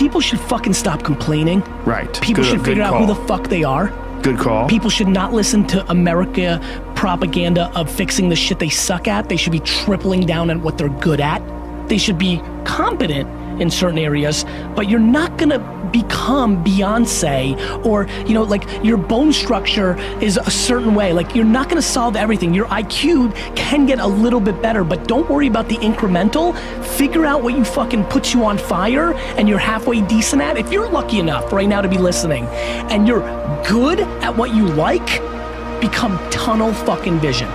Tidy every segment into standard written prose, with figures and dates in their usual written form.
people should fucking stop complaining. Right. People should figure out who the fuck they are. Good call. People should not listen to America propaganda of fixing the shit they suck at. They should be tripling down on what they're good at. They should be competent in certain areas, but you're not gonna become Beyonce or, you know, like your bone structure is a certain way. Like you're not gonna solve everything. Your IQ can get a little bit better, but don't worry about the incremental. Figure out what you fucking puts you on fire and you're halfway decent at. If you're lucky enough right now to be listening and you're good at what you like, become tunnel fucking vision.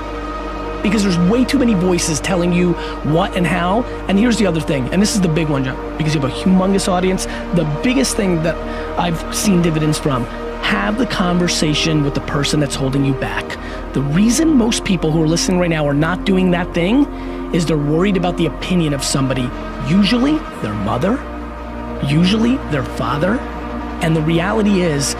Because there's way too many voices telling you what and how. And here's the other thing, and this is the big one, John, because you have a humongous audience. The biggest thing that I've seen dividends from, have the conversation with the person that's holding you back. The reason most people who are listening right now are not doing that thing is they're worried about the opinion of somebody, usually their mother, usually their father. And the reality is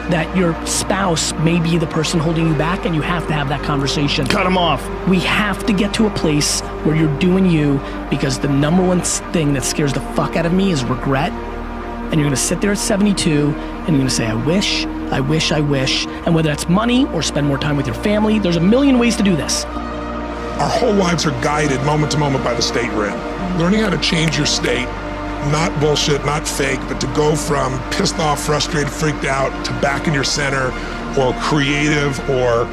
that your spouse may be the person holding you back, and you have to have that conversation. Cut them off. We have to get to a place where you're doing you, because the number one thing that scares the fuck out of me is regret. And you're gonna sit there at 72 and you're gonna say, I wish, I wish, I wish. And whether that's money or spend more time with your family, there's a million ways to do this. Our whole lives are guided moment to moment by the state we're in. Learning how to change your state, not bullshit, not fake, but to go from pissed off, frustrated, freaked out to back in your center, or creative, or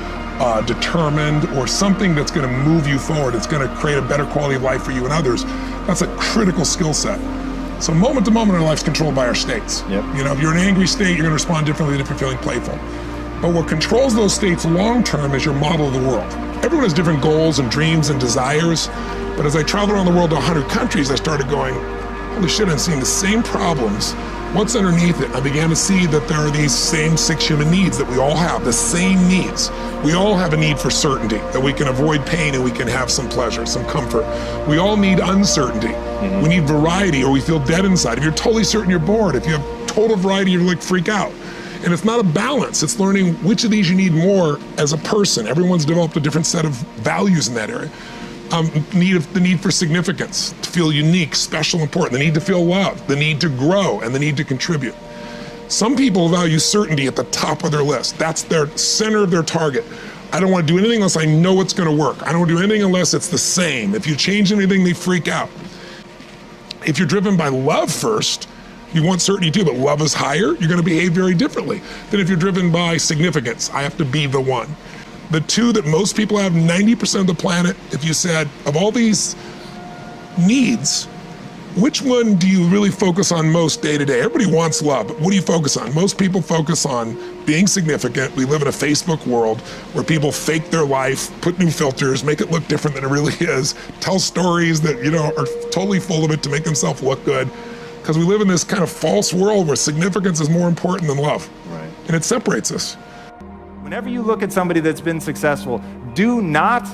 determined, or something that's gonna move you forward. It's gonna create a better quality of life for you and others. That's a critical skill set. So moment to moment in our life's controlled by our states. Yep. You know, if you're in an angry state, you're gonna respond differently than if you're feeling playful. But what controls those states long term is your model of the world. Everyone has different goals and dreams and desires, but as I traveled around the world to 100 countries, I started going, holy shit, I'm seeing the same problems. What's underneath it? I began to see that there are these same 6 human needs that we all have, the same needs. We all have a need for certainty, that we can avoid pain and we can have some pleasure, some comfort. We all need uncertainty. We need variety, or we feel dead inside. If you're totally certain, you're bored. If you have total variety, you're like freak out. And it's not a balance. It's learning which of these you need more as a person. Everyone's developed a different set of values in that area. The need for significance, to feel unique, special, important, the need to feel loved, the need to grow, and the need to contribute. Some people value certainty at the top of their list. That's their center of their target. I don't want to do anything unless I know it's going to work. I don't want to do anything unless it's the same. If you change anything, they freak out. If you're driven by love first, you want certainty too, but love is higher, you're going to behave very differently than if you're driven by significance. I have to be the one. The two that most people have, 90% of the planet, if you said, of all these needs, which one do you really focus on most day to day? Everybody wants love, but what do you focus on? Most people focus on being significant. We live in a Facebook world where people fake their life, put new filters, make it look different than it really is, tell stories that, you know, are totally full of it to make themselves look good. Because we live in this kind of false world where significance is more important than love. Right. And it separates us. Whenever you look at somebody that's been successful, do not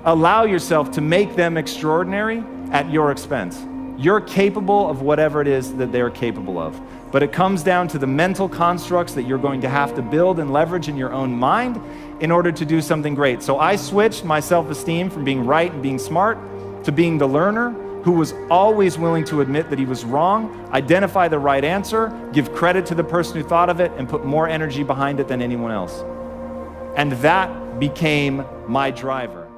allow yourself to make them extraordinary at your expense. You're capable of whatever it is that they're capable of. But it comes down to the mental constructs that you're going to have to build and leverage in your own mind in order to do something great. So I switched my self-esteem from being right and being smart to being the learner who was always willing to admit that he was wrong, identify the right answer, give credit to the person who thought of it, and put more energy behind it than anyone else. And that became my driver.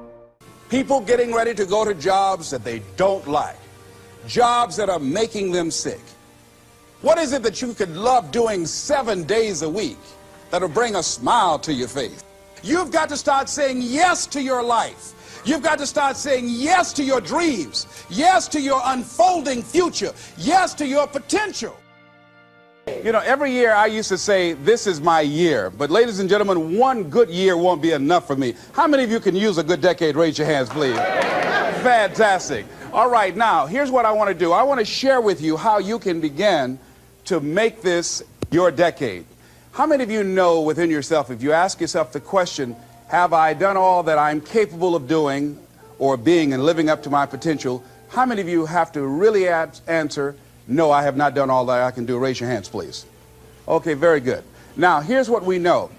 People getting ready to go to jobs that they don't like, jobs that are making them sick. What is it that you could love doing 7 days a week that'll bring a smile to your face? You've got to start saying yes to your life. You've got to start saying yes to your dreams, yes to your unfolding future, yes to your potential. You know, every year I used to say, this is my year. But ladies and gentlemen, one good year won't be enough for me. How many of you can use a good decade? Raise your hands, please. Fantastic. All right, now, here's what I want to do. I want to share with you how you can begin to make this your decade. How many of you know within yourself, if you ask yourself the question, have I done all that I'm capable of doing or being and living up to my potential? How many of you have to really answer, no, I have not done all that I can do? Raise your hands, please. Okay, very good. Now, here's what we know.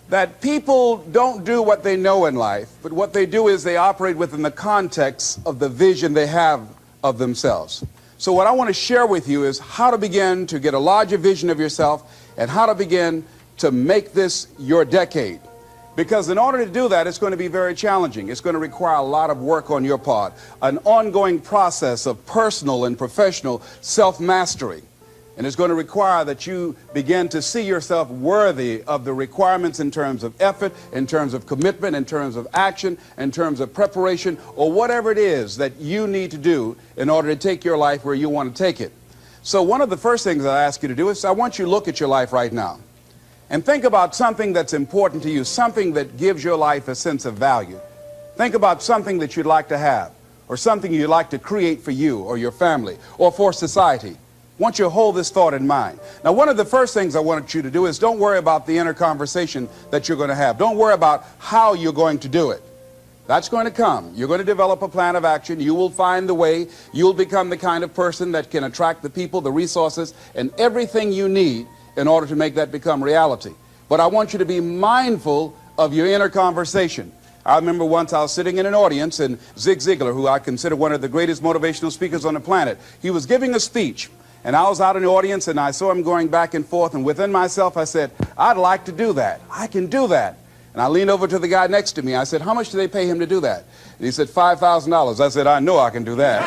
That people don't do what they know in life, but what they do is they operate within the context of the vision they have of themselves. So what I want to share with you is how to begin to get a larger vision of yourself and how to begin to make this your decade. Because in order to do that, it's going to be very challenging. It's going to require a lot of work on your part, an ongoing process of personal and professional self-mastery. And it's going to require that you begin to see yourself worthy of the requirements in terms of effort, in terms of commitment, in terms of action, in terms of preparation, or whatever it is that you need to do in order to take your life where you want to take it. So one of the first things I ask you to do is I want you to look at your life right now and think about something that's important to you, something that gives your life a sense of value. Think about something that you'd like to have, or something you'd like to create for you or your family or for society. I want you to hold this thought in mind. Now, one of the first things I want you to do is don't worry about the inner conversation that you're going to have. Don't worry about how you're going to do it. That's going to come. You're going to develop a plan of action. You will find the way. You'll become the kind of person that can attract the people, the resources, and everything you need in order to make that become reality. But I want you to be mindful of your inner conversation. I remember once I was sitting in an audience and Zig Ziglar, who I consider one of the greatest motivational speakers on the planet, he was giving a speech. And I was out in the audience and I saw him going back and forth, and within myself I said, I'd like to do that. I can do that. And I leaned over to the guy next to me. I said, how much do they pay him to do that? And he said, $5,000. I said, I know I can do that.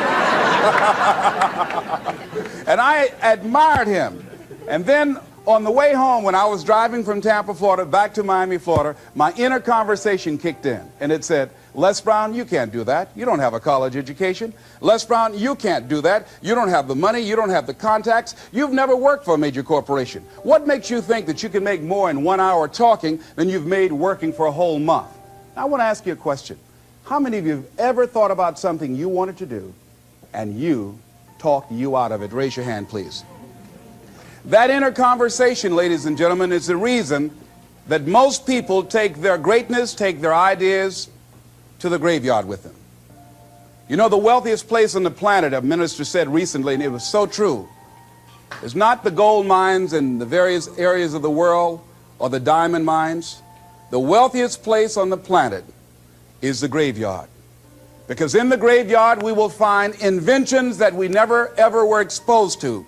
And I admired him. And then on the way home, when I was driving from Tampa, Florida, back to Miami, Florida, my inner conversation kicked in. And it said, Les Brown, you can't do that. You don't have a college education. Les Brown, you can't do that. You don't have the money. You don't have the contacts. You've never worked for a major corporation. What makes you think that you can make more in 1 hour talking than you've made working for a whole month? Now, I want to ask you a question. How many of you have ever thought about something you wanted to do and you talked you out of it? Raise your hand, please. That inner conversation, ladies and gentlemen, is the reason that most people take their greatness, take their ideas to the graveyard with them. You know, the wealthiest place on the planet, a minister said recently, and it was so true, is not the gold mines in the various areas of the world or the diamond mines. The wealthiest place on the planet is the graveyard. Because in the graveyard we will find inventions that we never ever were exposed to.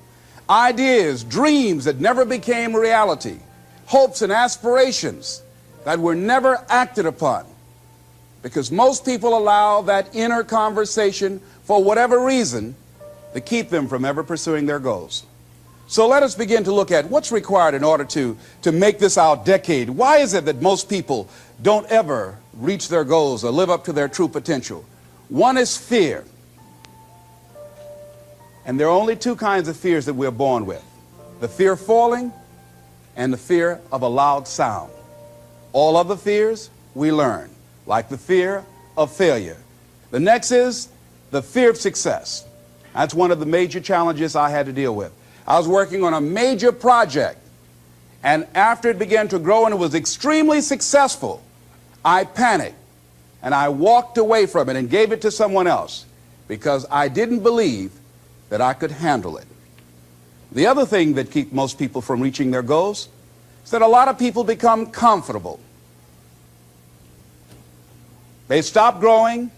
Ideas, dreams that never became reality, hopes and aspirations that were never acted upon. Because most people allow that inner conversation, for whatever reason, to keep them from ever pursuing their goals. So let us begin to look at what's required in order to make this our decade. Why is it that most people don't ever reach their goals or live up to their true potential? One is fear. And there are only two kinds of fears that we're born with: the fear of falling and the fear of a loud sound. All other fears we learn, like the fear of failure. The next is the fear of success. That's one of the major challenges I had to deal with. I was working on a major project, and after it began to grow and it was extremely successful, I panicked and I walked away from it and gave it to someone else because I didn't believe that I could handle it. The other thing that keeps most people from reaching their goals is that a lot of people become comfortable. They stop growing.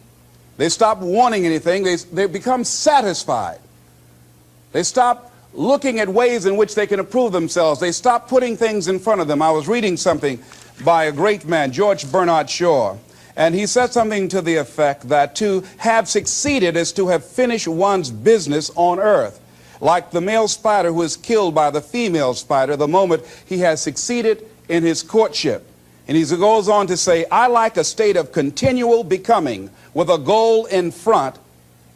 They stop wanting anything. They become satisfied. They stop looking at ways in which they can improve themselves. They stop putting things in front of them. I was reading something by a great man, George Bernard Shaw, and he said something to the effect that to have succeeded is to have finished one's business on earth. Like the male spider who is killed by the female spider the moment he has succeeded in his courtship. And he goes on to say, I like a state of continual becoming with a goal in front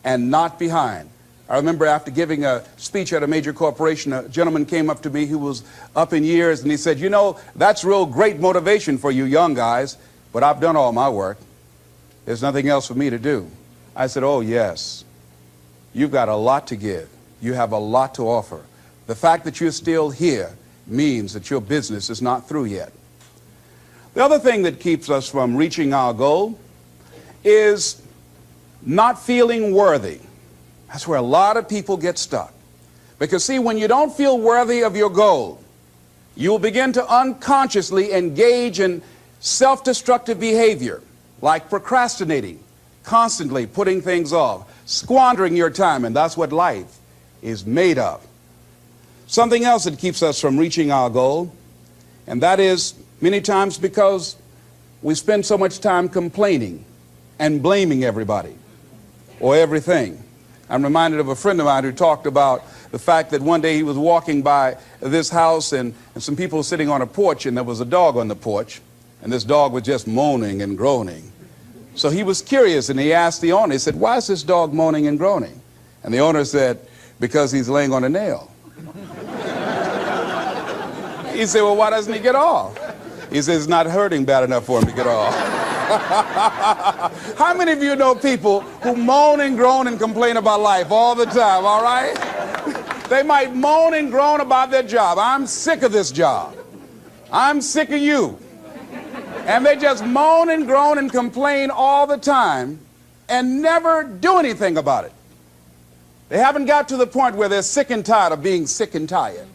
and not behind. I remember after giving a speech at a major corporation, a gentleman came up to me who was up in years, and he said, you know, that's real great motivation for you young guys, but I've done all my work. There's nothing else for me to do. I said, oh yes, you've got a lot to give. You have a lot to offer. The fact that you're still here means that your business is not through yet. The other thing that keeps us from reaching our goal is not feeling worthy. That's where a lot of people get stuck. Because see, when you don't feel worthy of your goal, you will begin to unconsciously engage in self-destructive behavior, like procrastinating, constantly putting things off, squandering your time, and that's what life is made of. Something else that keeps us from reaching our goal, and that is many times because we spend so much time complaining and blaming everybody or everything. I'm reminded of a friend of mine who talked about the fact that one day he was walking by this house and some people were sitting on a porch, and there was a dog on the porch, and this dog was just moaning and groaning. So he was curious, and he asked the owner, he said, "Why is this dog moaning and groaning?" And the owner said, "Because he's laying on a nail." He said, "Well, why doesn't he get off?" He said, "It's not hurting bad enough for him to get off." How many of you know people who moan and groan and complain about life all the time, all right? They might moan and groan about their job. "I'm sick of this job. I'm sick of you." And they just moan and groan and complain all the time and never do anything about it. They haven't got to the point where they're sick and tired of being sick and tired.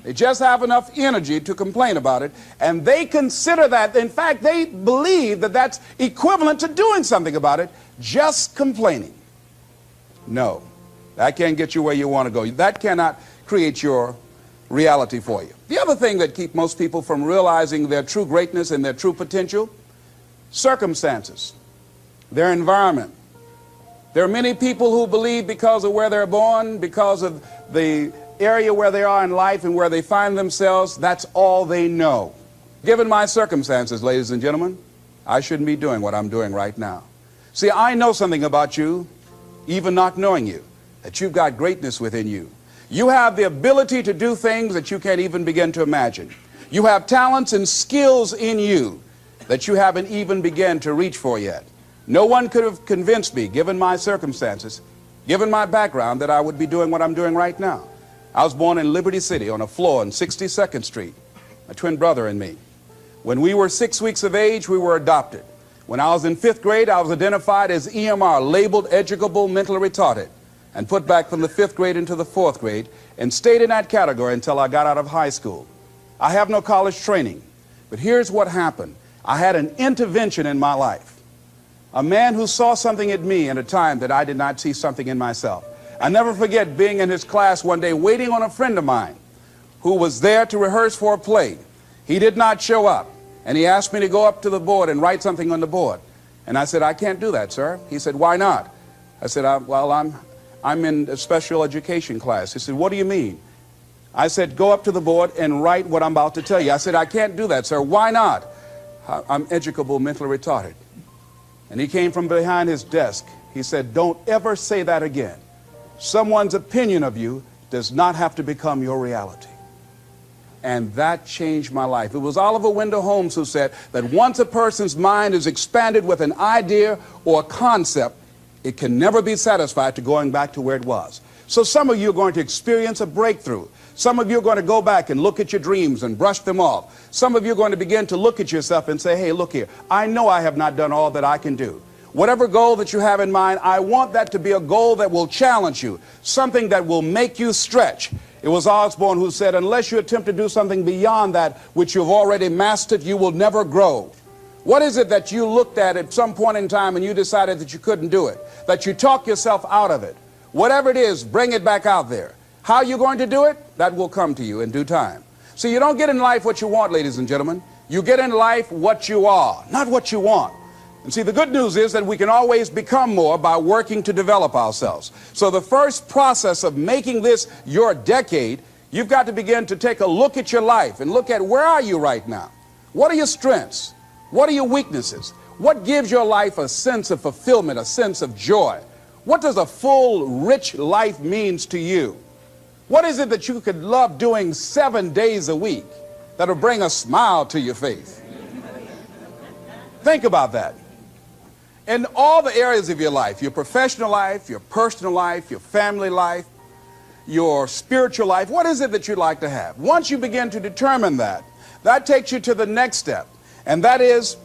They just have enough energy to complain about it, and they consider that, in fact, they believe that that's equivalent to doing something about it, just complaining. No, that can't get you where you want to go. That cannot create your reality for you. The other thing that keeps most people from realizing their true greatness and their true potential, circumstances, their environment. There are many people who believe because of where they're born, because of the area where they are in life and where they find themselves, that's all they know. Given my circumstances, ladies and gentlemen, I shouldn't be doing what I'm doing right now. See, I know something about you, even not knowing you, that you've got greatness within you. You have the ability to do things that you can't even begin to imagine. You have talents and skills in you that you haven't even begun to reach for yet. No one could have convinced me, given my circumstances, given my background, that I would be doing what I'm doing right now. I was born in Liberty City on a floor on 62nd Street, my twin brother and me. When we were 6 weeks of age, we were adopted. When I was in 5th grade, I was identified as EMR, labeled educable mentally retarded, and put back from the 5th grade into the 4th grade, and stayed in that category until I got out of high school. I have no college training, but here's what happened. I had an intervention in my life. A man who saw something in me at a time that I did not see something in myself. I never forget being in his class one day waiting on a friend of mine who was there to rehearse for a play. He did not show up, and he asked me to go up to the board and write something on the board. And I said, "I can't do that, sir." He said, "Why not?" I said, "Well, I'm in a special education class." He said, "What do you mean?" I said, "Go up to the board and write what I'm about to tell you." I said, "I can't do that, sir." "Why not?" "I'm educable mentally retarded." And he came from behind his desk. He said, "Don't ever say that again. Someone's opinion of you does not have to become your reality." And that changed my life. It was Oliver Wendell Holmes who said that once a person's mind is expanded with an idea or a concept, it can never be satisfied to going back to where it was. So some of you are going to experience a breakthrough. Some of you are going to go back and look at your dreams and brush them off. Some of you are going to begin to look at yourself and say, "Hey, look here, I know I have not done all that I can do." Whatever goal that you have in mind, I want that to be a goal that will challenge you, something that will make you stretch. It was Osborne who said, unless you attempt to do something beyond that which you've already mastered, you will never grow. What is it that you looked at some point in time and you decided that you couldn't do it, that you talk yourself out of it? Whatever it is, bring it back out there. How are you going to do it? That will come to you in due time. So you don't get in life what you want, ladies and gentlemen. You get in life what you are, not what you want. And see, the good news is that we can always become more by working to develop ourselves. So the first process of making this your decade, you've got to begin to take a look at your life and look at where are you right now? What are your strengths? What are your weaknesses? What gives your life a sense of fulfillment, a sense of joy? What does a full, rich life means to you? What is it that you could love doing 7 days a week that'll bring a smile to your face? Think about that. In all the areas of your life, your professional life, your personal life, your family life, your spiritual life, what is it that you'd like to have? Once you begin to determine that, that takes you to the next step. And that is,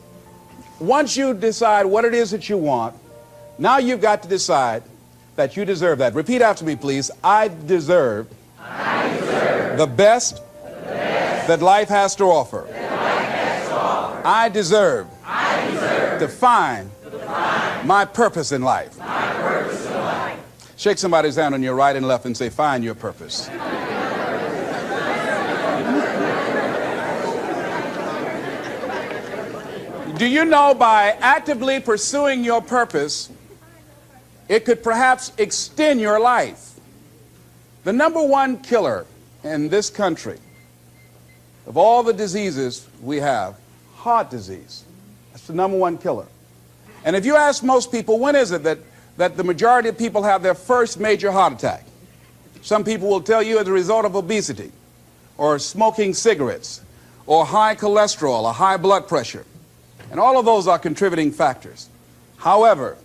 once you decide what it is that you want, now you've got to decide that you deserve that. Repeat after me, please. I deserve the best that life has to offer. I deserve to find my purpose in life. Shake somebody's hand on your right and left and say, find your purpose. Do you know by actively pursuing your purpose, it could perhaps extend your life? The number one killer in this country of all the diseases we have, heart disease. That's the number one killer. And if you ask most people, when is it that the majority of people have their first major heart attack? Some people will tell you as a result of obesity, or smoking cigarettes, or high cholesterol, or high blood pressure. And all of those are contributing factors. However,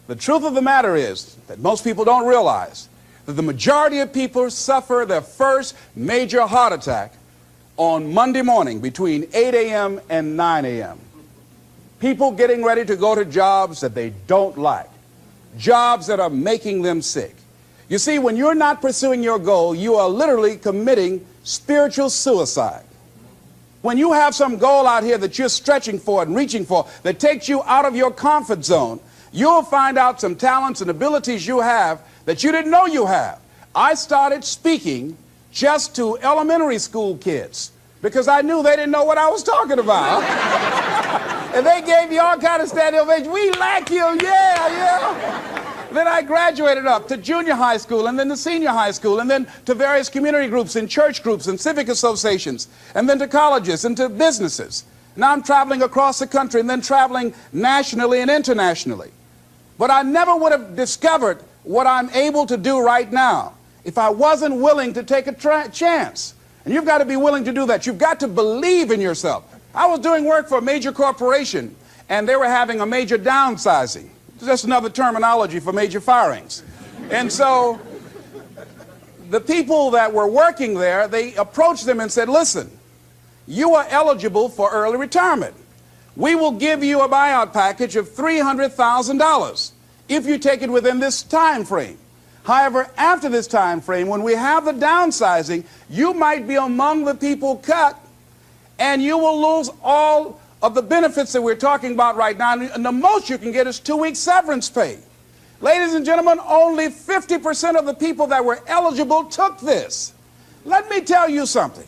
the truth of the matter is that most people don't realize that the majority of people suffer their first major heart attack on Monday morning between 8 a.m. and 9 a.m. People getting ready to go to jobs that they don't like, jobs that are making them sick. You see, when you're not pursuing your goal, you are literally committing spiritual suicide. When you have some goal out here that you're stretching for and reaching for that takes you out of your comfort zone, you'll find out some talents and abilities you have that you didn't know you have. I started speaking just to elementary school kids because I knew they didn't know what I was talking about. And they gave me all kind of standing ovation. We like you, yeah. Then I graduated up to junior high school and then to senior high school and then to various community groups and church groups and civic associations and then to colleges and to businesses. Now I'm traveling across the country and then traveling nationally and internationally. But I never would have discovered what I'm able to do right now if I wasn't willing to take a chance. And you've got to be willing to do that. You've got to believe in yourself. I was doing work for a major corporation and they were having a major downsizing. It's just another terminology for major firings. And so the people that were working there, they approached them and said, listen, you are eligible for early retirement. We will give you a buyout package of $300,000 if you take it within this time frame. However, after this time frame, when we have the downsizing, you might be among the people cut and you will lose all of the benefits that we're talking about right now, and the most you can get is 2 weeks severance pay. Ladies and gentlemen, only 50% of the people that were eligible took this. Let me tell you something.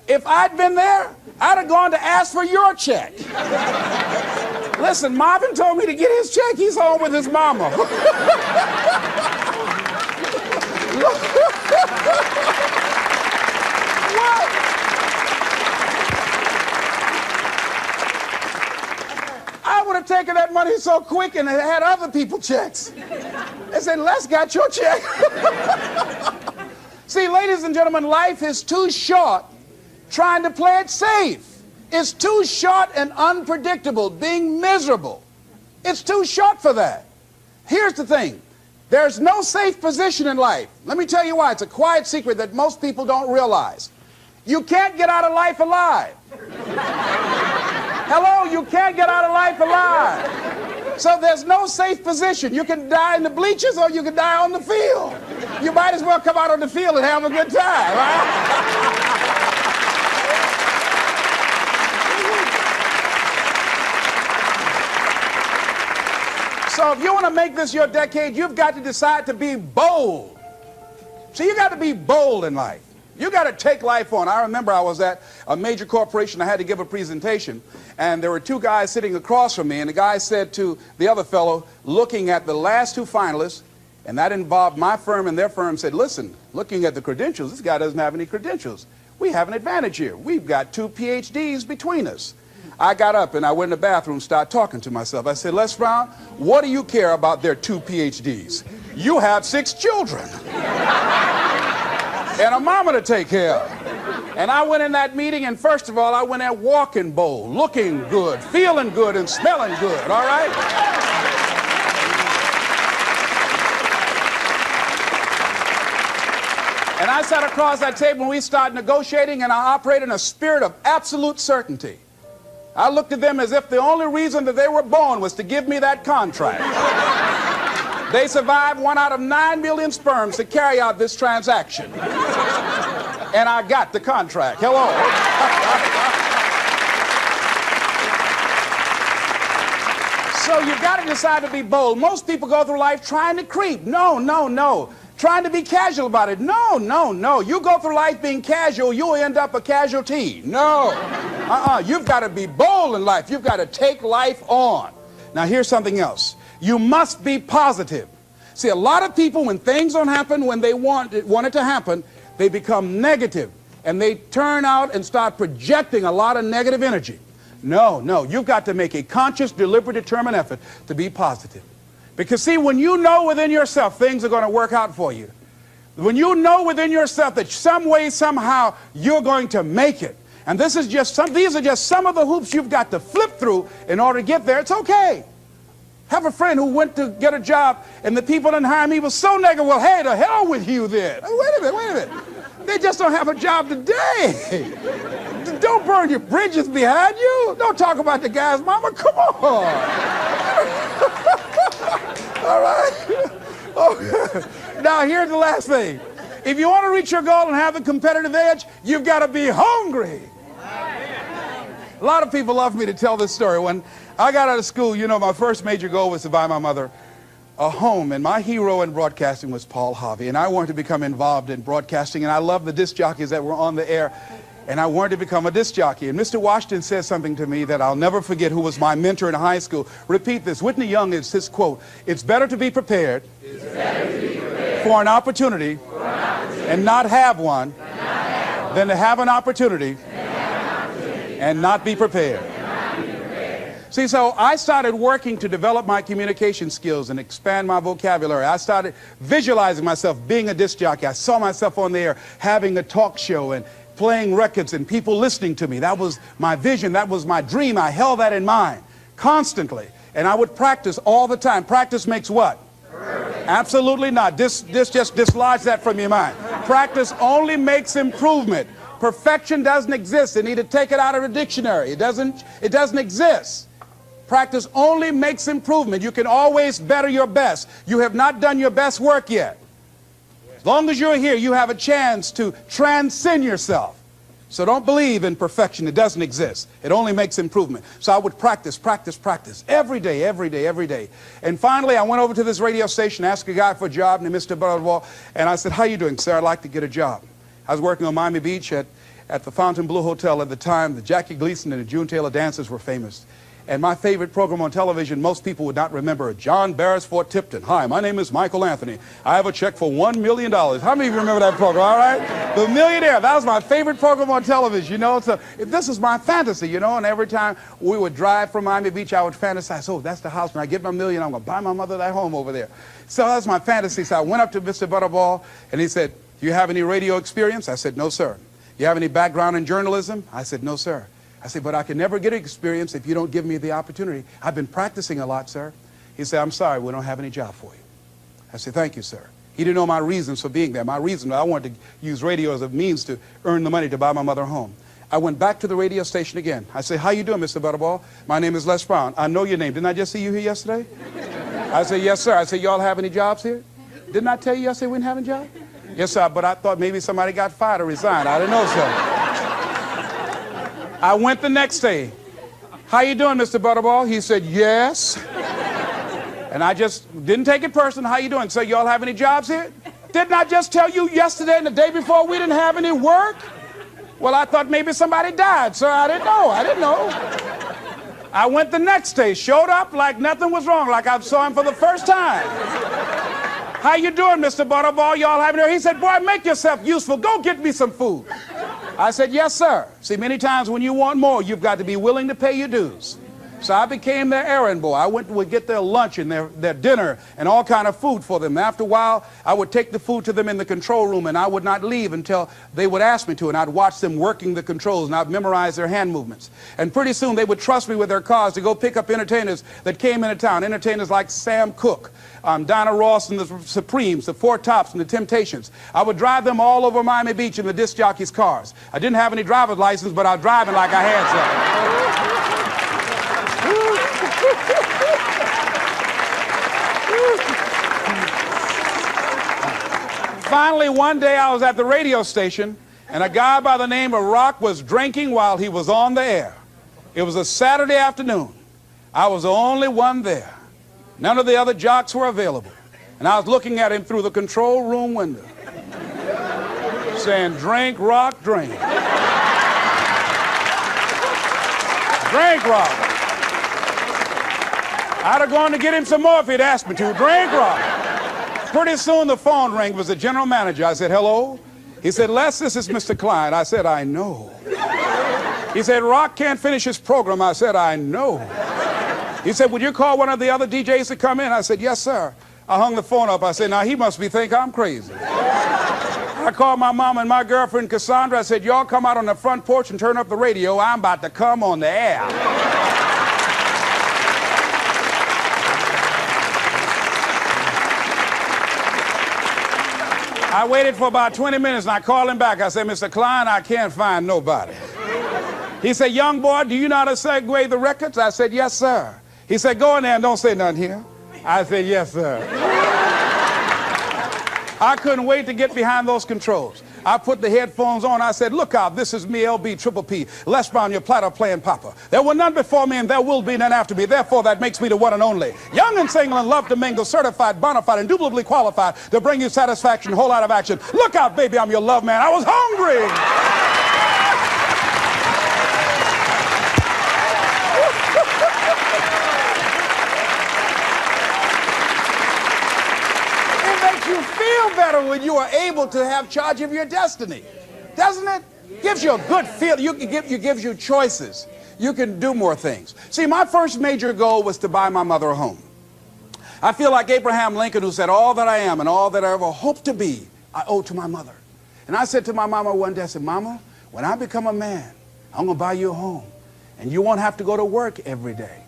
If I'd been there, I'd have gone to ask for your check. Listen, Marvin told me to get his check. He's home with his mama. I would have taken that money so quick and had other people checks. They said, Les got your check. See, ladies and gentlemen, life is too short trying to play it safe. It's too short and unpredictable, being miserable. It's too short for that. Here's the thing. There's no safe position in life. Let me tell you why. It's a quiet secret that most people don't realize. You can't get out of life alive. Hello, you can't get out of life alive. So there's no safe position. You can die in the bleachers or you can die on the field. You might as well come out on the field and have a good time, right? So if you want to make this your decade, you've got to decide to be bold. See, you got to be bold in life. You got to take life on. I remember I was at a major corporation. I had to give a presentation, and there were two guys sitting across from me, and the guy said to the other fellow, looking at the last two finalists, and that involved my firm and their firm, said, listen, looking at the credentials, this guy doesn't have any credentials. We have an advantage here. We've got 2 PhDs between us. I got up and I went in the bathroom and started talking to myself. I said, Les Brown, what do you care about their 2 PhDs? You have 6 children and a mama to take care of. And I went in that meeting, and first of all, I went there walking bold, looking good, feeling good, and smelling good, all right? And I sat across that table and we started negotiating, and I operated in a spirit of absolute certainty. I looked at them as if the only reason that they were born was to give me that contract. They survived 1 out of 9 million sperms to carry out this transaction. And I got the contract. Hello. So you've got to decide to be bold. Most people go through life trying to creep. No, no, no. Trying to be casual about it. No, no, no. You go through life being casual, you'll end up a casualty. No. You've got to be bold in life. You've got to take life on. Now here's something else. You must be positive. See, a lot of people, when things don't happen when they want it to happen, they become negative. And they turn out and start projecting a lot of negative energy. No, no. You've got to make a conscious, deliberate, determined effort to be positive. Because see, when you know within yourself things are going to work out for you, when you know within yourself that some way, somehow, you're going to make it, and these are just some of the hoops you've got to flip through in order to get there, it's okay. Have a friend who went to get a job, and the people didn't hire him. He was so negative. Well, hey, to hell with you then. Wait a minute. They just don't have a job today. Don't burn your bridges behind you. Don't talk about the guy's mama. Come on. All right? Oh. Now, here's the last thing. If you want to reach your goal and have a competitive edge, you've got to be hungry. A lot of people love me to tell this story. When I got out of school, you know, my first major goal was to buy my mother a home, and my hero in broadcasting was Paul Harvey, and I wanted to become involved in broadcasting, and I loved the disc jockeys that were on the air, and I wanted to become a disc jockey. And Mr. Washington said something to me that I'll never forget, who was my mentor in high school. Repeat this. Whitney Young is his quote. It's better to be prepared, for an opportunity, and not have one, than to have an opportunity and not be prepared. See, so I started working to develop my communication skills and expand my vocabulary. I started visualizing myself being a disc jockey. I saw myself on the air having a talk show and playing records and people listening to me. That was my vision. That was my dream. I held that in mind constantly. And I would practice all the time. Practice makes what? Perfect. Absolutely not. Just dislodge that from your mind. Practice only makes improvement. Perfection doesn't exist. They need to take it out of the dictionary. It doesn't exist. Practice only makes improvement. You can always better your best. You have not done your best work yet. As long as you're here, you have a chance to transcend yourself. So don't believe in perfection. It doesn't exist. It only makes improvement. So I would practice every day. And finally, I went over to this radio station, asked a guy for a job named Mr. Butterwall, and I said, how you doing, sir? I'd like to get a job. I was working on Miami Beach at the Fontainebleau Hotel at the time. The Jackie Gleason and the June Taylor dances were famous. And my favorite program on television, most people would not remember, John Beresford Tipton. Hi, my name is Michael Anthony. I have a check for $1 million. How many of you remember that program, all right? The Millionaire, that was my favorite program on television, you know. So this is my fantasy, you know, and every time we would drive from Miami Beach, I would fantasize, oh, that's the house. When I get my million, I'm going to buy my mother that home over there. So that's my fantasy. So I went up to Mr. Butterball, and he said, do you have any radio experience? I said, no, sir. You have any background in journalism? I said, no, sir. I said, but I can never get experience if you don't give me the opportunity. I've been practicing a lot, sir. He said, I'm sorry, we don't have any job for you. I said, thank you, sir. He didn't know my reasons for being there. My reason, I wanted to use radio as a means to earn the money to buy my mother a home. I went back to the radio station again. I said, how you doing, Mr. Butterball? My name is Les Brown. I know your name. Didn't I just see you here yesterday? I said, yes, sir. I said, y'all have any jobs here? Didn't I tell you yesterday we didn't have any jobs? Yes, sir, but I thought maybe somebody got fired or resigned. I didn't know, sir. I went the next day. How you doing, Mr. Butterball? He said, yes. And I just didn't take it personal. How you doing? So y'all have any jobs here? Didn't I just tell you yesterday and the day before we didn't have any work? Well, I thought maybe somebody died, sir. I didn't know. I went the next day, showed up like nothing was wrong, like I saw him for the first time. How you doing, Mr. Butterball? Y'all having it? He said, boy, make yourself useful. Go get me some food. I said, yes, sir. See, many times when you want more, you've got to be willing to pay your dues. So I became their errand boy. I would get their lunch and their dinner and all kind of food for them. After a while, I would take the food to them in the control room, and I would not leave until they would ask me to, and I'd watch them working the controls, and I'd memorize their hand movements. And pretty soon, they would trust me with their cars to go pick up entertainers that came into town, entertainers like Sam Cooke, Donna Ross and the Supremes, the Four Tops and the Temptations. I would drive them all over Miami Beach in the disc jockeys' cars. I didn't have any driver's license, but I was driving like I had some. Finally, one day I was at the radio station, and a guy by the name of Rock was drinking while he was on the air. It was a Saturday afternoon. I was the only one there. None of the other jocks were available. And I was looking at him through the control room window, saying, drink, rock, drink. Drink, rock. I'd have gone to get him some more if he'd asked me to. Drink, rock. Pretty soon the phone rang. It was the general manager. I said, hello? He said, Les, this is Mr. Klein. I said, I know. He said, Rock can't finish his program. I said, I know. He said, would you call one of the other DJs to come in? I said, yes, sir. I hung the phone up. I said, now he must think I'm crazy. I called my mom and my girlfriend, Cassandra. I said, y'all come out on the front porch and turn up the radio. I'm about to come on the air. I waited for about 20 minutes and I called him back. I said, Mr. Klein, I can't find nobody. He said, young boy, do you know how to segue the records? I said, yes, sir. He said, go in there and don't say nothing here. I said, yes, sir. I couldn't wait to get behind those controls. I put the headphones on. I said, look out, this is me, LB, Triple P, Les Brown, your platter playing papa. There were none before me and there will be none after me. Therefore, that makes me the one and only. Young and single and love to mingle, certified, bona fide, indubitably qualified to bring you satisfaction, whole lot of action. Look out, baby, I'm your love man. I was hungry. Better when you are able to have charge of your destiny, doesn't it? Gives you a good feel. Gives you choices. You can do more things. See, my first major goal was to buy my mother a home. I feel like Abraham Lincoln, who said, all that I am and all that I ever hope to be, I owe to my mother. And I said to my mama one day, I said, Mama, when I become a man, I'm going to buy you a home. And you won't have to go to work every day.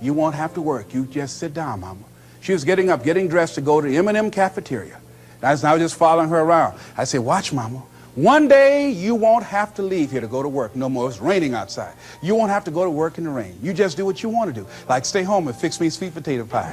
You won't have to work. You just sit down, Mama. She was getting up, getting dressed to go to the M&M cafeteria. I was just following her around. I said, watch, Mama. One day you won't have to leave here to go to work no more. It's raining outside. You won't have to go to work in the rain. You just do what you want to do. Like stay home and fix me sweet potato pie.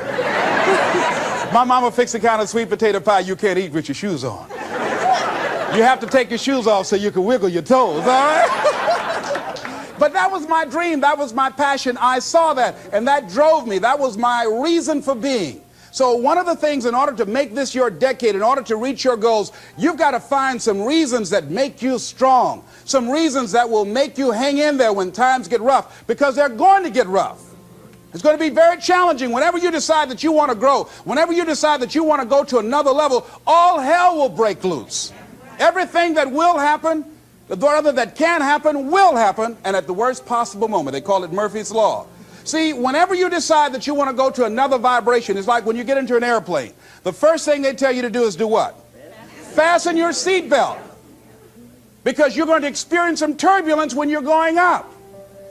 My mama fixed the kind of sweet potato pie you can't eat with your shoes on. You have to take your shoes off so you can wiggle your toes, all right? But that was my dream. That was my passion. I saw that, and that drove me. That was my reason for being. So one of the things, in order to make this your decade, in order to reach your goals, you've got to find some reasons that make you strong, some reasons that will make you hang in there when times get rough, because they're going to get rough. It's going to be very challenging. Whenever you decide that you want to grow, whenever you decide that you want to go to another level, all hell will break loose. Everything that will happen, rather that can happen, will happen, and at the worst possible moment. They call it Murphy's Law. See, whenever you decide that you want to go to another vibration, it's like when you get into an airplane. The first thing they tell you to do is do what? Fasten your seatbelt. Because you're going to experience some turbulence when you're going up.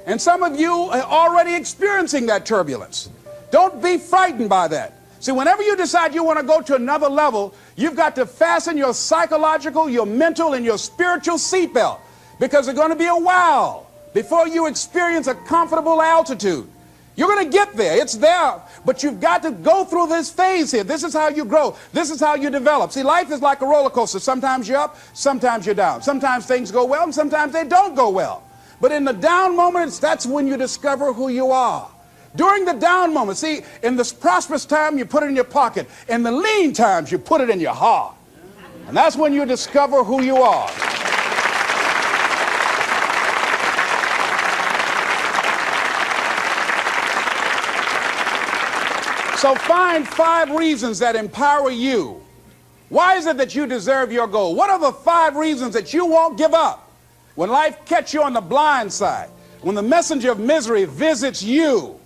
And some of you are already experiencing that turbulence. Don't be frightened by that. See, whenever you decide you want to go to another level, you've got to fasten your psychological, your mental, and your spiritual seatbelt. Because it's going to be a while before you experience a comfortable altitude. You're going to get there. It's there. But you've got to go through this phase here. This is how you grow. This is how you develop. See, life is like a roller coaster. Sometimes you're up, sometimes you're down. Sometimes things go well, and sometimes they don't go well. But in the down moments, that's when you discover who you are. During the down moments, see, in this prosperous time, you put it in your pocket. In the lean times, you put it in your heart. And that's when you discover who you are. So find 5 reasons that empower you. Why is it that you deserve your goal? What are the 5 reasons that you won't give up? When life catches you on the blind side, when the messenger of misery visits you,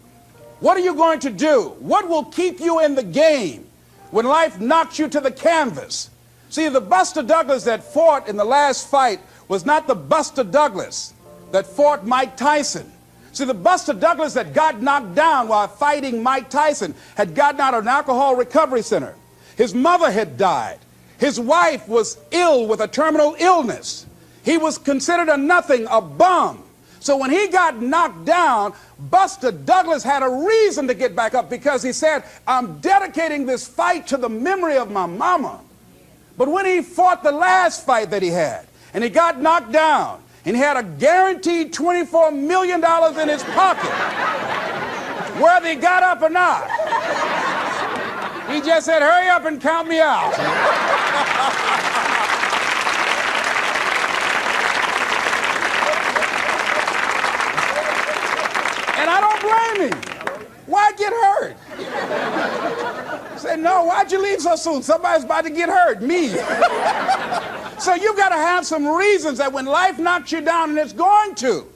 what are you going to do? What will keep you in the game when life knocks you to the canvas? See, the Buster Douglas that fought in the last fight was not the Buster Douglas that fought Mike Tyson. See, the Buster Douglas that got knocked down while fighting Mike Tyson had gotten out of an alcohol recovery center. His mother had died. His wife was ill with a terminal illness. He was considered a nothing, a bum. So when he got knocked down, Buster Douglas had a reason to get back up because he said, I'm dedicating this fight to the memory of my mama. But when he fought the last fight that he had, and he got knocked down, and he had a guaranteed $24 million in his pocket. whether he got up or not. He just said, hurry up and count me out. And I don't blame him. Why get hurt? I said, no, why'd you leave so soon? Somebody's about to get hurt, me. So you've got to have some reasons that when life knocks you down, and it's going to.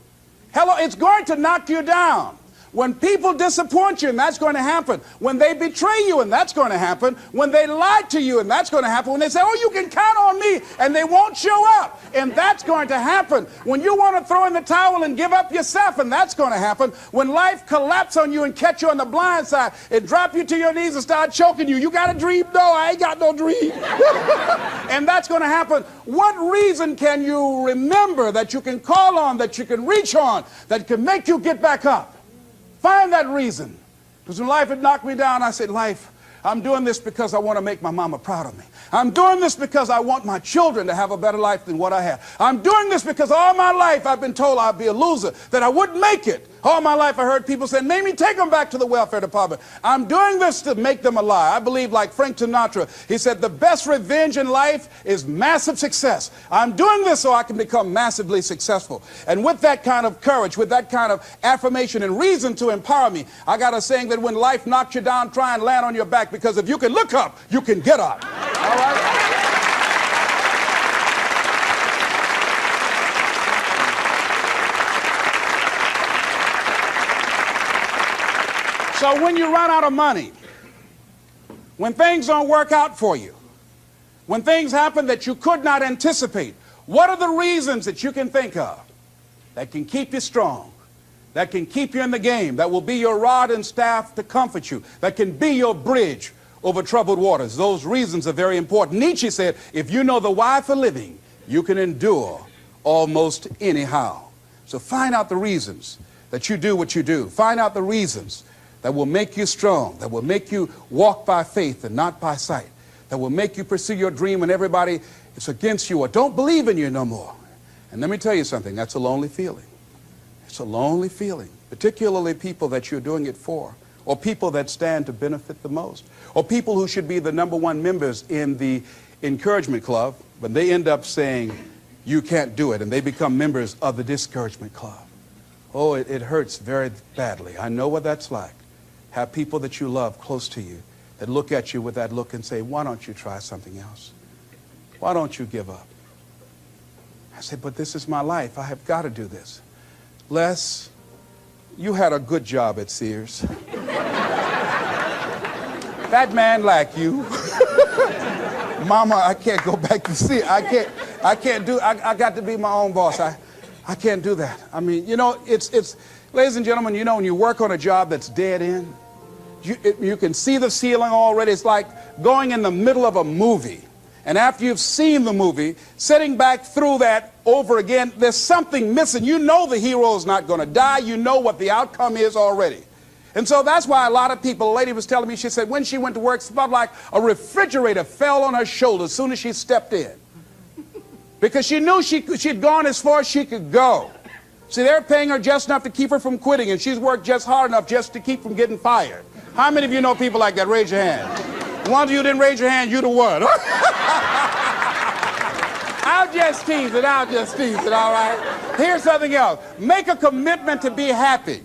Hello, it's going to knock you down. When people disappoint you, and that's going to happen. When they betray you, and that's going to happen. When they lie to you, and that's going to happen. When they say, oh, you can count on me, and they won't show up, and that's going to happen. When you want to throw in the towel and give up yourself, and that's going to happen. When life collapses on you and catch you on the blind side, and drop you to your knees and start choking you. You got a dream? No, I ain't got no dream. And that's going to happen. What reason can you remember that you can call on, that you can reach on, that can make you get back up? Find that reason. Because when life had knocked me down, I said, life, I'm doing this because I want to make my mama proud of me. I'm doing this because I want my children to have a better life than what I have. I'm doing this because all my life I've been told I'd be a loser, that I wouldn't make it. All my life I heard people say, Mamie, take them back to the welfare department. I'm doing this to make them alive. I believe, like Frank Sinatra, he said, the best revenge in life is massive success. I'm doing this so I can become massively successful. And with that kind of courage, with that kind of affirmation and reason to empower me, I got a saying that when life knocks you down, try and land on your back, because if you can look up, you can get up. All right? So when you run out of money, when things don't work out for you, when things happen that you could not anticipate, what are the reasons that you can think of that can keep you strong, that can keep you in the game, that will be your rod and staff to comfort you, that can be your bridge over troubled waters? Those reasons are very important. Nietzsche said, if you know the why for living, you can endure almost anyhow. So find out the reasons that you do what you do. Find out the reasons that will make you strong, that will make you walk by faith and not by sight, that will make you pursue your dream when everybody is against you or don't believe in you no more. And let me tell you something, that's a lonely feeling. It's a lonely feeling, particularly people that you're doing it for, or people that stand to benefit the most, or people who should be the #1 members in the encouragement club, but they end up saying, you can't do it, and they become members of the discouragement club. Oh, it hurts very badly. I know what that's like. Have people that you love close to you that look at you with that look and say, why don't you try something else? Why don't you give up? I said, but this is my life. I have got to do this. Les, you had a good job at Sears. That man like you. Mama, I can't go back to Sears. I got to be my own boss. I can't do that. I mean, you know, it's ladies and gentlemen, you know, when you work on a job that's dead end, you can see the ceiling already. It's like going in the middle of a movie. And after you've seen the movie, sitting back through that over again, there's something missing. You know the hero is not going to die. You know what the outcome is already. And so that's why a lot of people, a lady was telling me, she said when she went to work, it's about like a refrigerator fell on her shoulder as soon as she stepped in. Because she knew she'd gone as far as she could go. See, they're paying her just enough to keep her from quitting, and she's worked just hard enough just to keep from getting fired. How many of you know people like that? Raise your hand. The ones of you didn't raise your hand, you the one. I'll just tease it, all right? Here's something else. Make a commitment to be happy.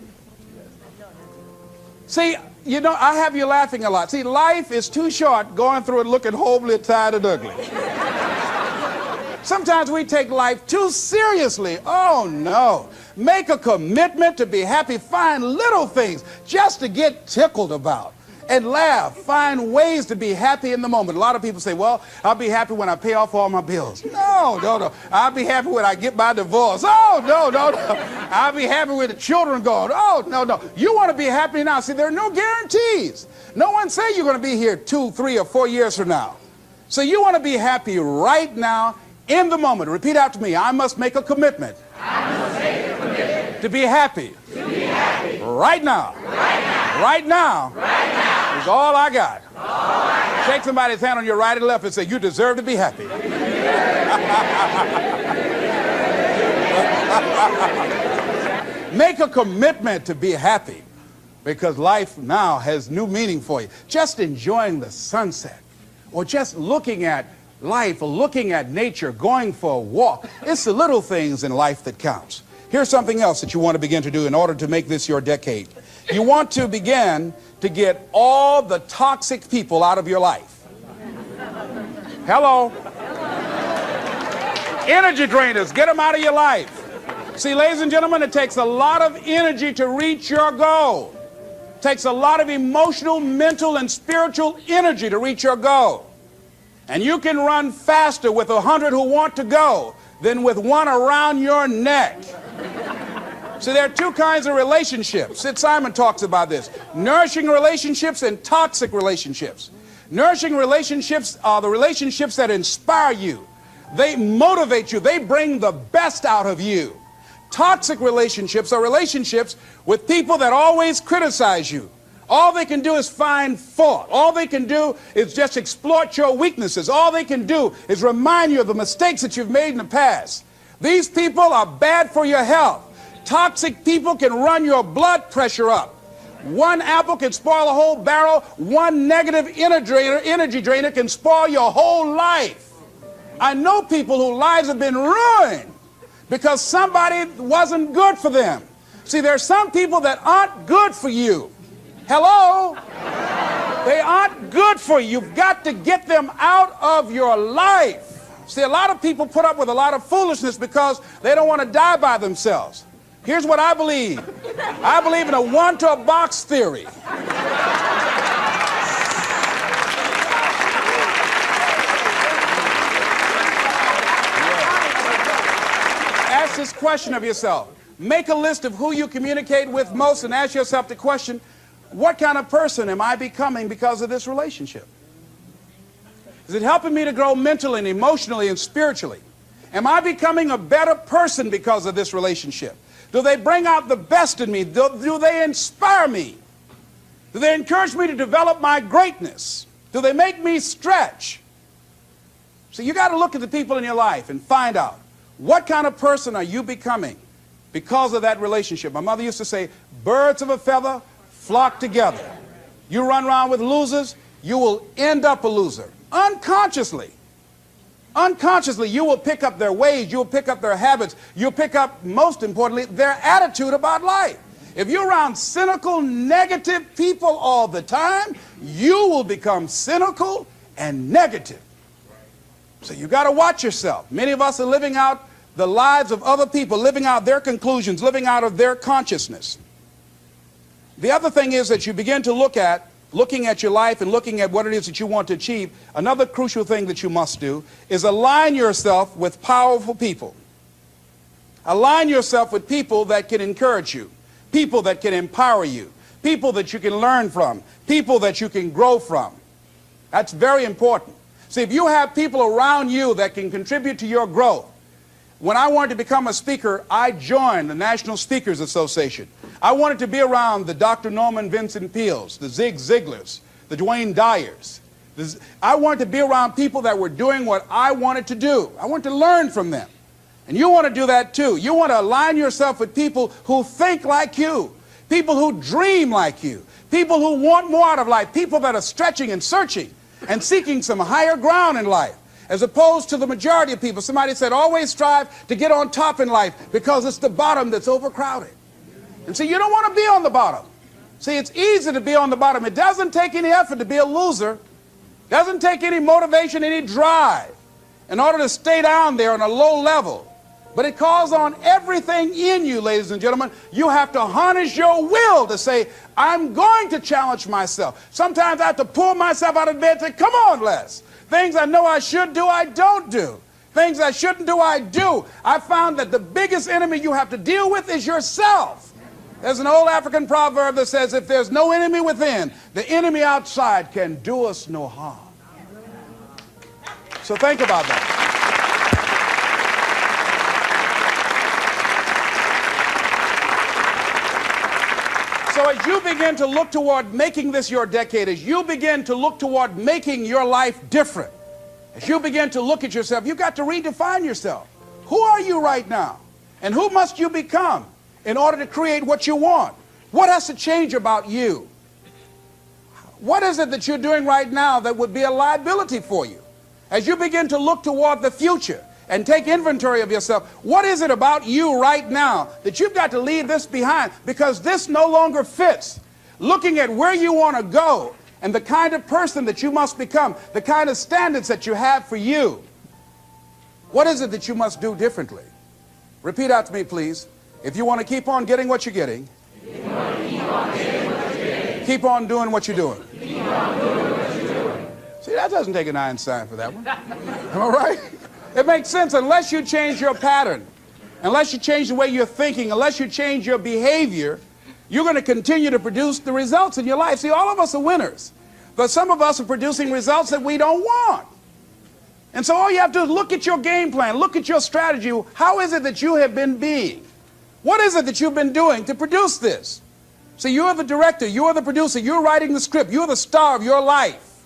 See, you know, I have you laughing a lot. See, life is too short going through it looking homely, tired, and ugly. Sometimes we take life too seriously. Oh, no. Make a commitment to be happy. Find little things just to get tickled about and laugh. Find ways to be happy in the moment. A lot of people say, well, I'll be happy when I pay off all my bills. No. I'll be happy when I get my divorce. Oh, no. I'll be happy with the children gone. Oh, no. You want to be happy now. See, there are no guarantees. No one say you're going to be here 2, 3, or 4 years from now. So you want to be happy right now, in the moment. Repeat after me. I must make a commitment. To be happy. Right now. Right now. Is all I got. Shake somebody's hand on your right and left and say, you deserve to be happy. Make a commitment to be happy. because life now has new meaning for you. Just enjoying the sunset, or just looking at life, or looking at nature, going for a walk. It's the little things in life that counts. Here's something else that you want to begin to do in order to make this your decade. You want to begin to get all the toxic people out of your life. Hello? Energy drainers, get them out of your life. See, ladies and gentlemen, it takes a lot of energy to reach your goal. It takes a lot of emotional, mental, and spiritual energy to reach your goal. And you can run faster with 100 who want to go than with one around your neck. See, there are two kinds of relationships. Sid Simon talks about this. Nourishing relationships and toxic relationships. Nourishing relationships are the relationships that inspire you. They motivate you. They bring the best out of you. Toxic relationships are relationships with people that always criticize you. All they can do is find fault. All they can do is just exploit your weaknesses. All they can do is remind you of the mistakes that you've made in the past. These people are bad for your health. Toxic people can run your blood pressure up. One apple can spoil a whole barrel. One negative energy drainer can spoil your whole life. I know people whose lives have been ruined because somebody wasn't good for them. See, there are some people that aren't good for you. Hello? They aren't good for you. You've got to get them out of your life. See, a lot of people put up with a lot of foolishness because they don't want to die by themselves. Here's what I believe. I believe in a one-to-a-box theory. Ask this question of yourself. Make a list of who you communicate with most and ask yourself the question, what kind of person am I becoming because of this relationship? Is it helping me to grow mentally and emotionally and spiritually? Am I becoming a better person because of this relationship? Do they bring out the best in me? Do they inspire me? Do they encourage me to develop my greatness? Do they make me stretch? So you got to look at the people in your life and find out, what kind of person are you becoming because of that relationship? My mother used to say, birds of a feather flock together. You run around with losers, you will end up a loser. Unconsciously. Unconsciously, you will pick up their ways, you will pick up their habits, you'll pick up, most importantly, their attitude about life. If you're around cynical, negative people all the time, you will become cynical and negative. So you got to watch yourself. Many of us are living out the lives of other people, living out their conclusions, living out of their consciousness. The other thing is that you begin to looking at your life and looking at what it is that you want to achieve. Another crucial thing that you must do is align yourself with powerful people. Align yourself with people that can encourage you, people that can empower you, people that you can learn from, people that you can grow from. That's very important. See, if you have people around you that can contribute to your growth. When I wanted to become a speaker, I joined the National Speakers Association. I wanted to be around the Dr. Norman Vincent Peales, the Zig Ziglars, the Dwayne Dyers. I wanted to be around people that were doing what I wanted to do. I wanted to learn from them. And you want to do that too. You want to align yourself with people who think like you, people who dream like you, people who want more out of life, people that are stretching and searching and seeking some higher ground in life. As opposed to the majority of people. Somebody said, always strive to get on top in life because it's the bottom that's overcrowded. And see, you don't want to be on the bottom. See, it's easy to be on the bottom. It doesn't take any effort to be a loser. It doesn't take any motivation, any drive in order to stay down there on a low level. But it calls on everything in you, ladies and gentlemen. You have to harness your will to say, I'm going to challenge myself. Sometimes I have to pull myself out of bed and say, come on, Les. Things I know I should do, I don't do. Things I shouldn't do, I do. I found that the biggest enemy you have to deal with is yourself. There's an old African proverb that says, if there's no enemy within, the enemy outside can do us no harm. So think about that. So as you begin to look toward making this your decade, as you begin to look toward making your life different, as you begin to look at yourself, you've got to redefine yourself. Who are you right now? And who must you become in order to create what you want? What has to change about you? What is it that you're doing right now that would be a liability for you? As you begin to look toward the future and take inventory of yourself, what is it about you right now that you've got to leave this behind because this no longer fits? Looking at where you want to go and the kind of person that you must become, the kind of standards that you have for you. What is it that you must do differently? Repeat out to me, please. If you want to keep on getting what you're getting, keep on doing what you're doing. See, that doesn't take an Einstein for that one. All right? It makes sense unless you change your pattern, unless you change the way you're thinking, unless you change your behavior, you're going to continue to produce the results in your life. See, all of us are winners, but some of us are producing results that we don't want. And so all you have to do is look at your game plan, look at your strategy. How is it that you have been being? What is it that you've been doing to produce this? See, you're the director, you're the producer, you're writing the script, you're the star of your life.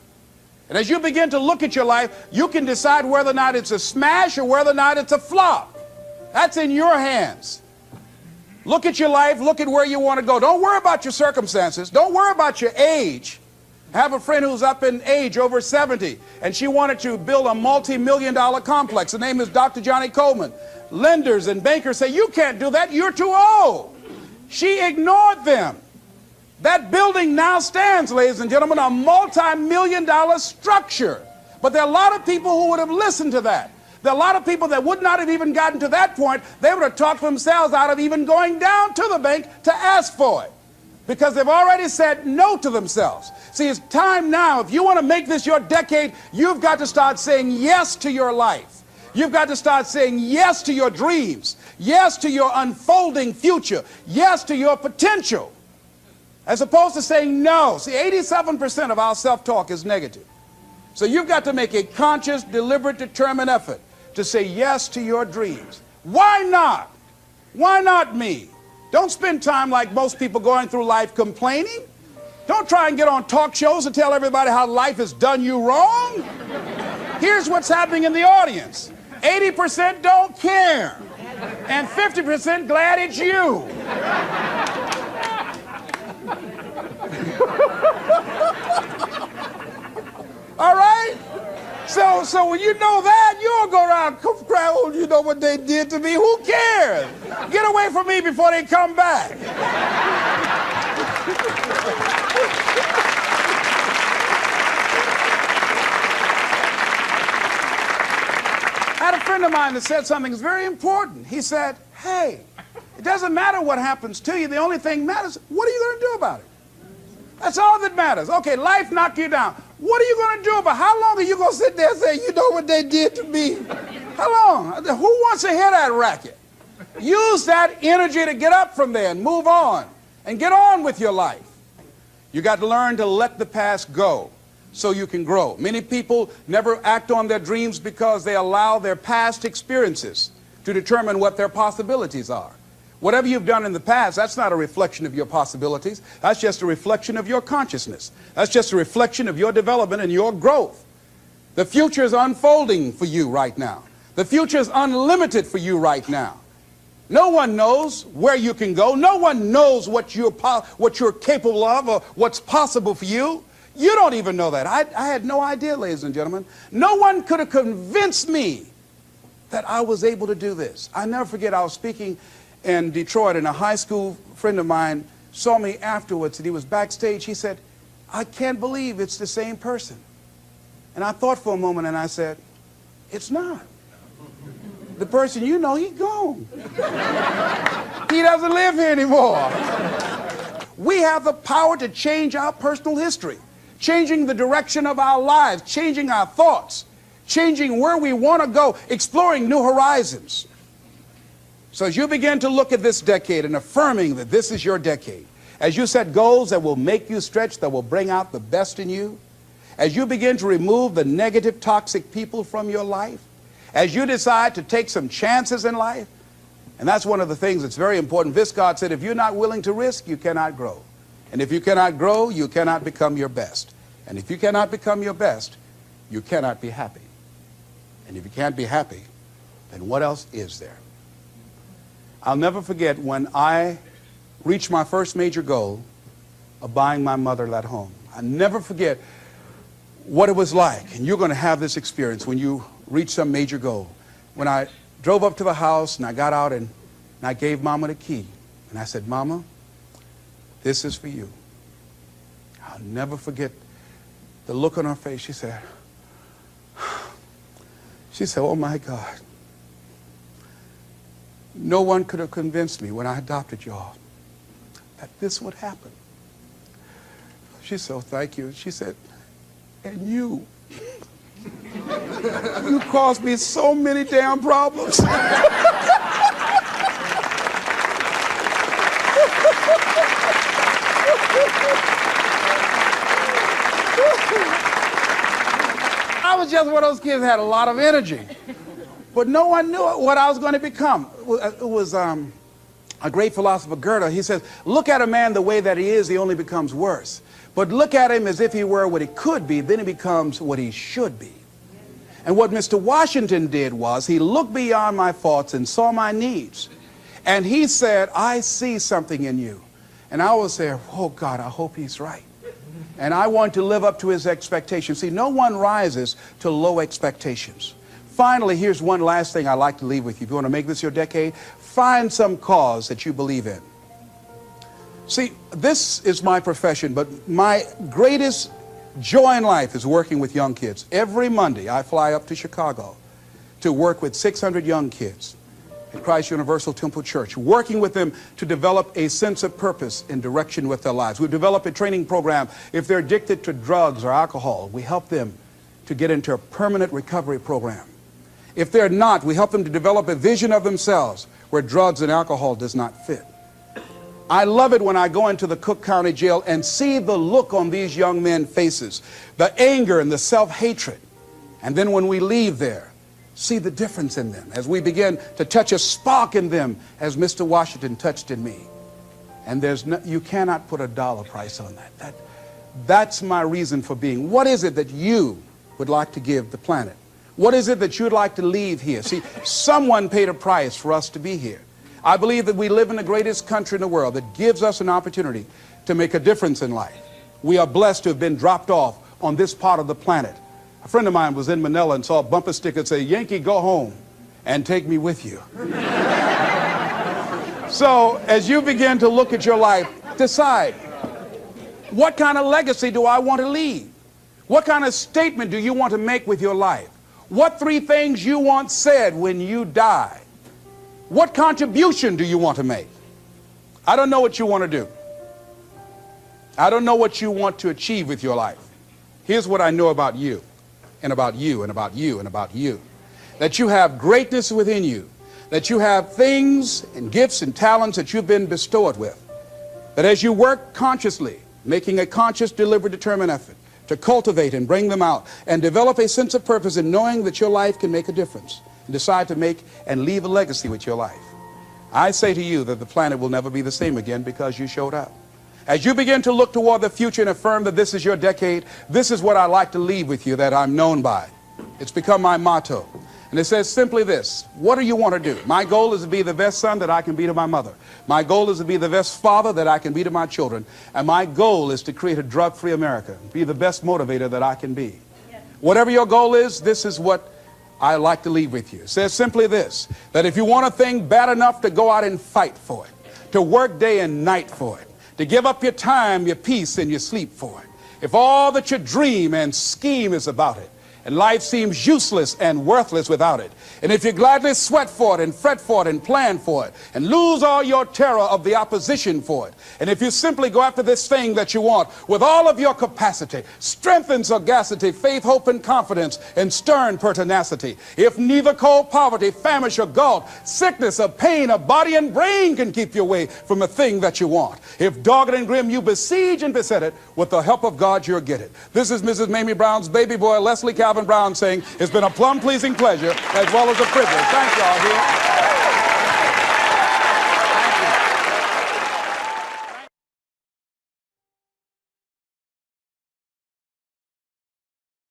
And as you begin to look at your life, you can decide whether or not it's a smash or whether or not it's a flop. That's in your hands. Look at your life, look at where you want to go. Don't worry about your circumstances. Don't worry about your age. I have a friend who's up in age, over 70, and she wanted to build a multi-million-dollar complex. The name is Dr. Johnny Coleman. Lenders and bankers say, you can't do that, you're too old. She ignored them. That building now stands, ladies and gentlemen, a multi-million-dollar structure. But there are a lot of people who would have listened to that. There are a lot of people that would not have even gotten to that point. They would have talked themselves out of even going down to the bank to ask for it, because they've already said no to themselves. See, it's time now. If you want to make this your decade, you've got to start saying yes to your life. You've got to start saying yes to your dreams, yes to your unfolding future, yes to your potential, as opposed to saying no. See, 87% of our self-talk is negative. So you've got to make a conscious, deliberate, determined effort to say yes to your dreams. Why not? Why not me? Don't spend time like most people going through life complaining. Don't try and get on talk shows and tell everybody how life has done you wrong. Here's what's happening in the audience. 80% don't care, and 50% glad it's you. All right? So when you know that, you don't go around crying, oh, you know what they did to me? Who cares? Get away from me before they come back. I had a friend of mine that said something that's very important. He said, hey, it doesn't matter what happens to you. The only thing matters, what are you going to do about it? That's all that matters. Okay, life knocked you down. What are you going to do about it? How long are you going to sit there and say, you know what they did to me? How long? Who wants to hear that racket? Use that energy to get up from there and move on and get on with your life. You got to learn to let the past go so you can grow. Many people never act on their dreams because they allow their past experiences to determine what their possibilities are. Whatever you've done in the past, that's not a reflection of your possibilities. That's just a reflection of your consciousness. That's just a reflection of your development and your growth. The future is unfolding for you right now. The future is unlimited for you right now. No one knows where you can go. No one knows what you're capable of or what's possible for you. You don't even know that. I had no idea, ladies and gentlemen. No one could have convinced me that I was able to do this. I never forget, I was speaking in Detroit, and a high school friend of mine saw me afterwards, and he was backstage. He said, I can't believe it's the same person. And I thought for a moment, and I said, it's not. The person you know, he's gone. He doesn't live here anymore. We have the power to change our personal history, changing the direction of our lives, changing our thoughts, changing where we want to go, exploring new horizons. So as you begin to look at this decade and affirming that this is your decade, as you set goals that will make you stretch, that will bring out the best in you, as you begin to remove the negative, toxic people from your life, as you decide to take some chances in life, and that's one of the things that's very important. Viscard said, if you're not willing to risk, you cannot grow. And if you cannot grow, you cannot become your best. And if you cannot become your best, you cannot be happy. And if you can't be happy, then what else is there? I'll never forget when I reach my first major goal of buying my mother that home. I never forget what it was like, and you're going to have this experience when you reach some major goal. When I drove up to the house and I got out and I gave Mama the key, and I said, Mama, this is for you. I'll never forget the look on her face. She said, oh my God, no one could have convinced me when I adopted y'all that this would happen. She said, oh, thank you. She said, and you caused me so many damn problems. I was just one of those kids that had a lot of energy. But no one knew what I was going to become. It was a great philosopher, Goethe. He says, look at a man the way that he is, he only becomes worse. But look at him as if he were what he could be, then he becomes what he should be. And what Mr. Washington did was he looked beyond my faults and saw my needs. And he said, I see something in you. And I was there, oh God, I hope he's right. And I want to live up to his expectations. See, no one rises to low expectations. Finally, here's one last thing I'd like to leave with you. If you want to make this your decade, find some cause that you believe in. See, this is my profession, but my greatest joy in life is working with young kids. Every Monday, I fly up to Chicago to work with 600 young kids at Christ Universal Temple Church, working with them to develop a sense of purpose and direction with their lives. We develop a training program. If they're addicted to drugs or alcohol, we help them to get into a permanent recovery program. If they're not, we help them to develop a vision of themselves where drugs and alcohol does not fit. I love it when I go into the Cook County Jail and see the look on these young men's faces, the anger and the self-hatred. And then when we leave there, see the difference in them as we begin to touch a spark in them as Mr. Washington touched in me. And you cannot put a dollar price on that. That's my reason for being. What is it that you would like to give the planet? What is it that you'd like to leave here? See, someone paid a price for us to be here. I believe that we live in the greatest country in the world that gives us an opportunity to make a difference in life. We are blessed to have been dropped off on this part of the planet. A friend of mine was in Manila and saw a bumper sticker that said, Yankee, go home and take me with you. So as you begin to look at your life, decide, what kind of legacy do I want to leave? What kind of statement do you want to make with your life? What 3 things you want said when you die? What contribution do you want to make? I don't know what you want to do. I don't know what you want to achieve with your life. Here's what I know about you, and about you, and about you, and about you. That you have greatness within you. That you have things and gifts and talents that you've been bestowed with. That as you work consciously, making a conscious, deliberate, determined effort to cultivate and bring them out and develop a sense of purpose in knowing that your life can make a difference. And decide to make and leave a legacy with your life. I say to you that the planet will never be the same again because you showed up. As you begin to look toward the future and affirm that this is your decade, this is what I like to leave with you that I'm known by. It's become my motto. And it says simply this: what do you want to do? My goal is to be the best son that I can be to my mother. My goal is to be the best father that I can be to my children. And my goal is to create a drug-free America, be the best motivator that I can be. Whatever your goal is, this is what I like to leave with you. It says simply this, that if you want a thing bad enough to go out and fight for it, to work day and night for it, to give up your time, your peace, and your sleep for it, if all that you dream and scheme is about it, and life seems useless and worthless without it, and if you gladly sweat for it and fret for it and plan for it and lose all your terror of the opposition for it, and if you simply go after this thing that you want with all of your capacity, strength and sagacity, faith, hope, and confidence, and stern pertinacity, if neither cold poverty, famish, or gulf, sickness, or pain, of body and brain can keep you away from a thing that you want, if dogged and grim you besiege and beset it, with the help of God you'll get it. This is Mrs. Mamie Brown's baby boy, Leslie Calvin Brown, saying it's been a plumb pleasing pleasure as well as a privilege. Thank y'all here.